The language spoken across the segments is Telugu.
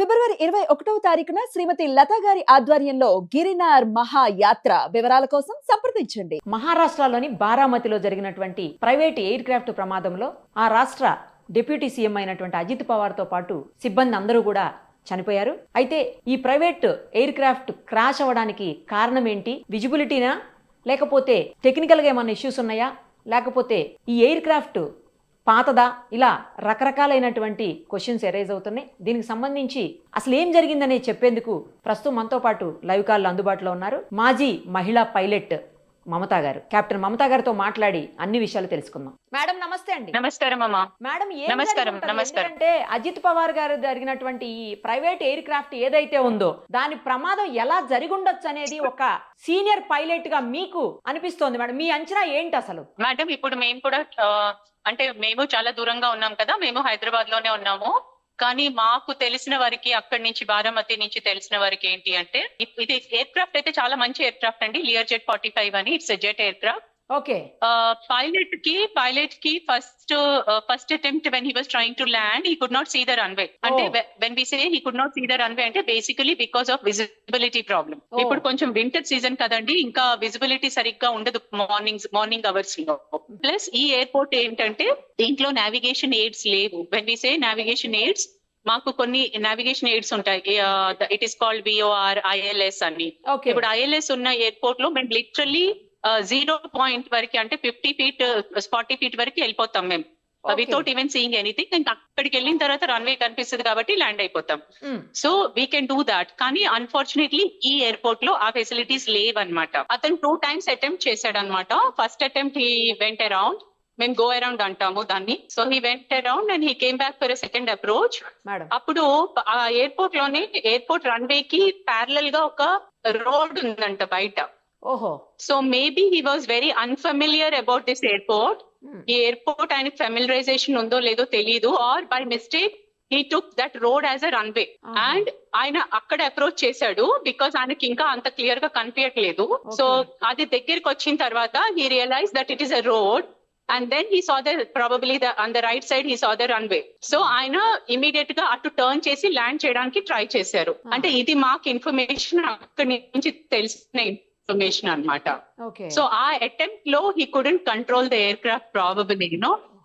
ఫిబ్రవరి 21వ తారీఖున శ్రీమతి లతా గారి ఆధ్వర్యంలో గిరినార్ మహాయాత్ర వివరాల కోసం సంప్రదించండి. మహారాష్ట్రలోని బారామతిలో జరిగినటువంటి ప్రైవేట్ ఎయిర్ క్రాఫ్ట్ ప్రమాదంలో ఆ రాష్ట్ర డిప్యూటీ సీఎం అయినటువంటి అజిత్ పవార్ తో పాటు సిబ్బంది అందరూ కూడా చనిపోయారు. అయితే ఈ ప్రైవేట్ ఎయిర్ క్రాఫ్ట్ క్రాష్ అవ్వడానికి కారణం ఏంటి? విజిబిలిటీనా, లేకపోతే టెక్నికల్గా ఏమైనా ఇష్యూస్ ఉన్నాయా, లేకపోతే ఈ ఎయిర్ క్రాఫ్ట్ పాతదా, ఇలా రకరకాలైనటువంటి క్వశ్చన్స్ ఎరైజ్ అవుతున్నాయి. దీనికి సంబంధించి అసలు ఏం జరిగిందనే చెప్పేందుకు ప్రస్తుతం మనతో పాటు లైవ్ కాల్ అందుబాటులో ఉన్నారు మాజీ మహిళా పైలట్ మమతా గారు. కెప్టెన్ మమతా గారితో మాట్లాడి అన్ని విషయాలు తెలుసుకుందాం. మేడం నమస్తే అండి. నమస్కారం అమ్మా. మేడం నమస్కారం. అంటే అజిత్ పవార్ గారు జరిగినటువంటి ఈ ప్రైవేట్ ఎయిర్ క్రాఫ్ట్ ఏదైతే ఉందో దాని ప్రమాదం ఎలా జరిగుండొచ్చు అనేది ఒక సీనియర్ పైలట్ గా మీకు అనిపిస్తోంది మేడం. మీ అంచనా ఏంటి అసలు? మేడం ఇప్పుడు మేము కూడా అంటే మేము చాలా దూరంగా ఉన్నాం కదా, మేము హైదరాబాద్ లోనే ఉన్నాము. కానీ మాకు తెలిసిన వారికి అక్కడి నుంచి బారామతి నుంచి తెలిసిన వారికి ఏంటి అంటే ఇది ఎయిర్ క్రాఫ్ట్ అయితే చాలా మంచి ఎయిర్ క్రాఫ్ట్ అండి. లియర్ జెట్ 45 అని, it's jet aircraft. Okay. Pilot కి first attempt when he was trying to land he could not see the runway. అంటే when we say he could not see the runway అంటే basically because of visibility problem. ఇప్పుడు కొంచెం వింటర్ సీజన్ కదండి, ఇంకా విజిబిలిటీ సరిగ్గా ఉండదు మార్నింగ్ అవర్స్ లో. ప్లస్ ఈ ఎయిర్పోర్ట్ ఏంటంటే దీంట్లో నావిగేషన్ ఎయిడ్స్ లేవు. When we say navigation AIDS, మాకు కొన్ని నావిగేషన్ ఎయిడ్స్ ఉంటాయి. It is called BOR, ILS అని. ఇప్పుడు ILS ఉన్న ఎయిర్పోర్ట్ లో మేము లిటరల్లీ 0 పాయింట్ వరకు అంటే 50 feet 40 feet వరకు వెళ్ళిపోతాం మేము, వితౌట్ ఈవెన్ సీయింగ్ ఎనీథింగ్. ఇంకా అక్కడికి వెళ్ళిన తర్వాత రన్వే కనిపిస్తుంది కాబట్టి ల్యాండ్ అయిపోతాం. So we can do that. కానీ అన్ఫార్చునేట్లీ ఈ ఎయిర్పోర్ట్ లో ఆ ఫెసిలిటీస్ లేవన్నమాట. అతను 2 times అటెంప్ట్ చేశాడు అనమాట. First attempt he went around, మేము గో అరౌండ్ అంటాము దాన్ని. So he went around and he came back for second approach. అప్పుడు ఆ ఎయిర్పోర్ట్ లోనే ఎయిర్పోర్ట్ రన్వే కి ప్యారలల్ గా ఒక రోడ్ ఉందంట బయట. ఓహో. So maybe he was very unfamiliar about this airport. ఈ ఎయిర్పోర్ట్ ఆయనకు ఫెమిలరైజేషన్ ఉందో లేదో తెలియదు, or by mistake he took that road as a runway and ఆయన అక్కడ అప్రోచ్ చేశాడు బికాస్ ఆయనకి ఇంకా అంత క్లియర్ గా కనిపించట్లేదు. సో అది దగ్గరికి వచ్చిన తర్వాత he realize that it is a road. And then he saw probably on the right side he saw the runway. So ఆయన ఇమీడియట్ గా అటు టర్న్ చేసి ల్యాండ్ చేయడానికి ట్రై చేశారు. అంటే ఇది మాకు ఇన్ఫర్మేషన్ అక్కడి నుంచి తెలిసిన ఇన్ఫర్మేషన్ అన్నమాట. సో ఆ అటెంప్ట్ లో he couldn't control the aircraft probably,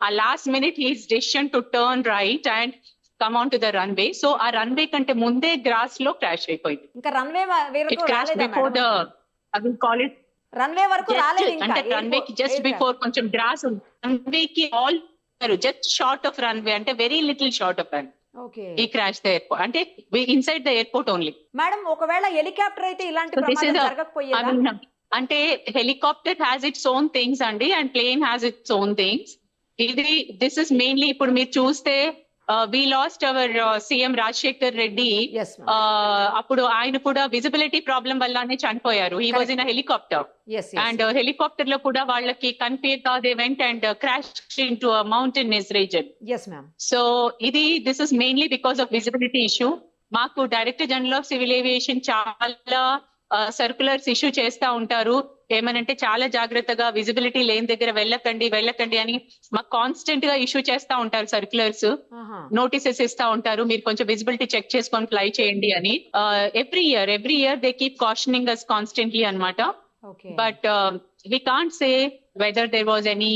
ఆ last minute his decision to turn right and come on to the runway. So ఆ రన్వే కంటే ముందే గ్రాస్ లో క్రాష్ అయిపోయింది. ఇంకా runway it crashed before the I will call it runway వరకు రాలేదు. అంటే రన్వే కి జస్ట్ బిఫోర్ కొంచెం గ్రాస్ ఉంది. రన్వే కి all just short of runway, అంటే very little short of runway. ఈ క్రాష్ ద ఎయిర్పోర్ట్ అంటే inside the airport only. Madam ఒకవేళ హెలికాప్టర్ అయితే ఇలాంటి ప్రమాదం జరగకపోయేదా? అంటే helicopter has its own things అండి and plane has its own things. This is mainly ఇప్పుడు మీరు చూస్తే we lost our CM Rajshekhar Reddy. అప్పుడు ఆయన కూడా విజిబిలిటీ ప్రాబ్లం వల్లనే చనిపోయారు. He was in a helicopter and helicopter లో కూడా వాళ్ళకి confuse they went and crash into mountainous region. So this is mainly because of visibility issue. మాకు director general of civil aviation చాలా సర్క్యులర్స్ ఇష్యూ చేస్తా ఉంటారు. ఏమనంటే చాలా జాగ్రత్తగా విజిబిలిటీ లేని దగ్గర వెళ్ళకండి అని మాకు కాన్స్టెంట్ గా ఇష్యూ చేస్తా ఉంటారు. సర్క్యులర్స్, నోటీసెస్ ఇస్తా ఉంటారు, మీరు కొంచెం విజిబిలిటీ చెక్ చేసుకొని ఫ్లై చేయండి అని. Every year they keep cautioning us constantly అన్నమాట. But we can't say whether there was any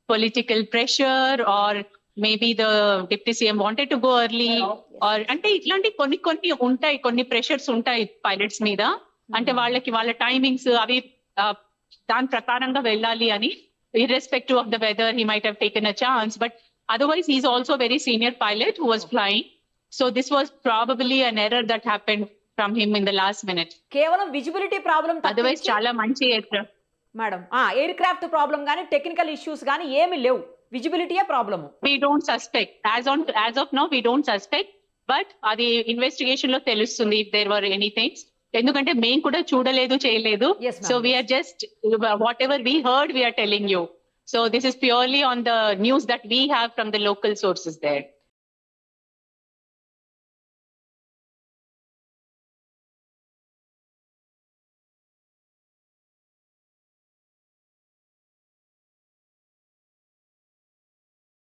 political pressure or maybe the deputy CM wanted to go early or అంటే ఇట్లాంటి కొన్ని ఉంటాయి, కొన్ని ప్రెషర్స్ ఉంటాయి పైలట్స్ మీద. అంటే వాళ్ళ టైమింగ్స్ అవి దాని ప్రకారంగా వెళ్ళాలి అని. irrespective of the weather he might have taken a chance, but otherwise he's also a very senior pilot who was flying. So this was probably an error that happened from him in the last minute. కేవలం విజిబిలిటీ ప్రాబ్లం, అదర్వైజ్ చాలా మంచి aircraft madam. Air craft problem గానీ టెక్నికల్ ఇష్యూస్ గానీ ఏమి లేవు, విజిబిలిటీయే problem. We don't suspect as of now, we don't suspect, but అది ఇన్వెస్టిగేషన్ లో తెలుస్తుంది if there were anything. ఎందుకంటే మేము కూడా చూడలేదు, చేయలేదు. So we're just whatever we heard we're telling you. So this is purely on the news that we have from the local sources there.